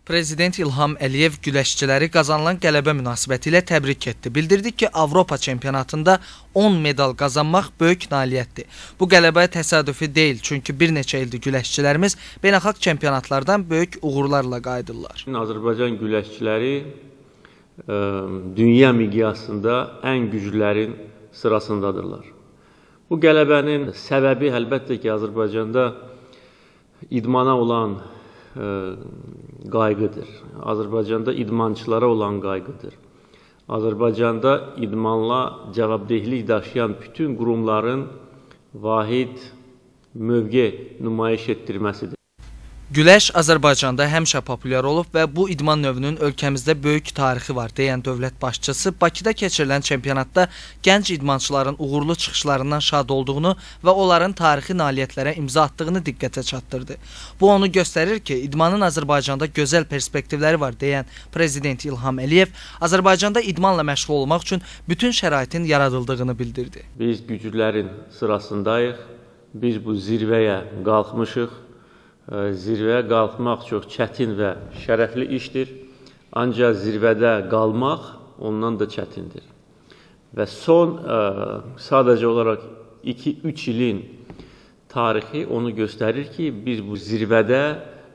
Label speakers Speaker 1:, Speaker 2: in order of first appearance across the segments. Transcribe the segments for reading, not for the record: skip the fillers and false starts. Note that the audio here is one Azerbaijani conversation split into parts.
Speaker 1: Prezident İlham Əliyev güləşçiləri qazanılan qələbə münasibəti ilə təbrik etdi. Bildirdi ki, Avropa çempionatında 10 medal qazanmaq böyük nailiyyətdir. Bu qələbə təsadüfi deyil, çünki bir neçə ildir güləşçilərimiz beynəlxalq çempionatlardan böyük uğurlarla qayıdırlar.
Speaker 2: Azərbaycan güləşçiləri dünya miqyasında ən güclülərin sırasındadırlar. Bu qələbənin səbəbi əlbəttə ki, Azərbaycanda idmana olan qayğıdır. Azərbaycanda idmançılara olan qayğıdır. Azərbaycanda idmanla cavabdehlik daşıyan bütün qurumların vahid mövqe nümayiş etdirməsidir.
Speaker 1: Güləş Azərbaycanda həmişə populyar olub və bu idman növünün ölkəmizdə böyük tarixi var, deyən dövlət başçısı Bakıda keçirilən çempionatda gənc idmançıların uğurlu çıxışlarından şad olduğunu və onların tarixi nailiyyətlərə imza attığını diqqətə çatdırdı. Bu onu göstərir ki, idmanın Azərbaycanda gözəl perspektivləri var, deyən Prezident İlham Əliyev Azərbaycanda idmanla məşğul olmaq üçün bütün şəraitin yaradıldığını bildirdi.
Speaker 2: Biz güclərin sırasındayıq, biz bu zirvəyə qalxmışıq. Zirvəyə qalxmaq çox çətin və şərəfli işdir. Ancaq zirvədə qalmaq ondan da çətindir. Və son sadəcə olaraq 2-3 ilin tarixi onu göstərir ki, biz bu zirvədə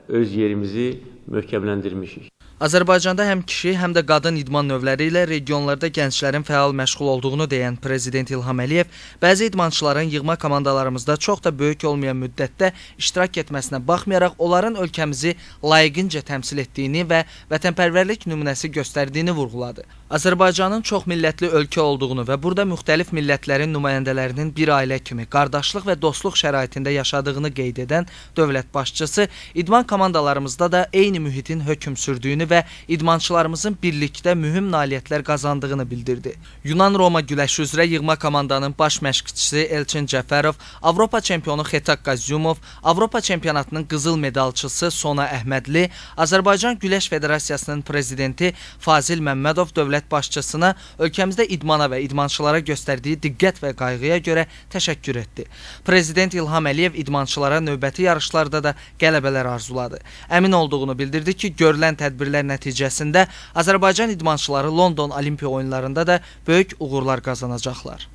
Speaker 2: öz yerimizi möhkəmləndirmişik.
Speaker 1: Azərbaycanda həm kişi, həm də qadın idman növləri ilə regionlarda gənclərin fəal məşğul olduğunu deyən Prezident İlham Əliyev, bəzi idmançıların yığma komandalarımızda çox da böyük olmayan müddətdə iştirak etməsinə baxmayaraq, onların ölkəmizi layiqincə təmsil etdiyini və vətənpərvərlik nümunəsi göstərdiyini vurğuladı. Azərbaycanın çox millətli ölkə olduğunu və burada müxtəlif millətlərin nümayəndələrinin bir ailə kimi qardaşlıq və dostluq şəraitində yaşadığını qeyd edən dövlət başçısı, idman komandalarımızda da eyni mühitin hökm sürdüyünü və idmançılarımızın birlikdə mühüm nailiyyətlər qazandığını bildirdi. Yunan-Roma güləşi üzrə yığma komandanın baş məşqçisi Elçin Cəfərov, Avropa çempionu Xetak Qazyumov, Avropa çempionatının qızıl medalçısı Sona Əhmədli, Azərbaycan Güləş Federasiyasının prezidenti Fazil Məmmədov dövlət başçısına ölkəmizdə idmana və idmançılara göstərdiyi diqqət və qayğıya görə təşəkkür etdi. Prezident İlham Əliyev idmançılara növbəti yarışlarda da qələbələr arzuladı. Əmin olduğunu bildirdi ki, görülən tədbirlər nəticəsində Azərbaycan idmançıları London Olimpiya oyunlarında da böyük uğurlar qazanacaqlar.